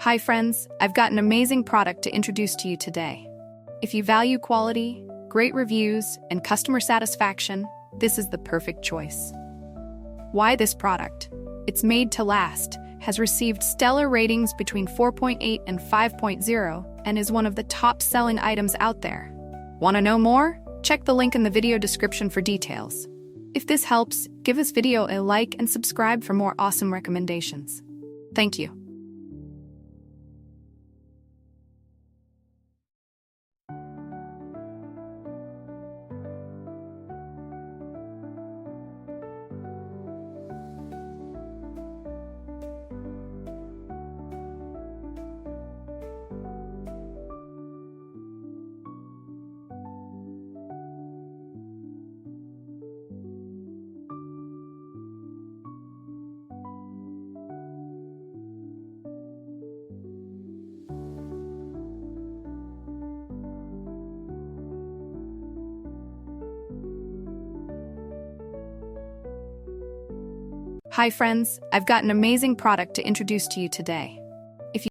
Hi friends, I've got an amazing product to introduce to you today. If you value quality, great reviews, and customer satisfaction, this is the perfect choice. Why this product? It's made to last, has received stellar ratings between 4.8 and 5.0, and is one of the top-selling items out there. Want to know more? Check the link in the video description for details. If this helps, give this video a like and subscribe for more awesome recommendations. Thank you. Hi friends, I've got an amazing product to introduce to you today.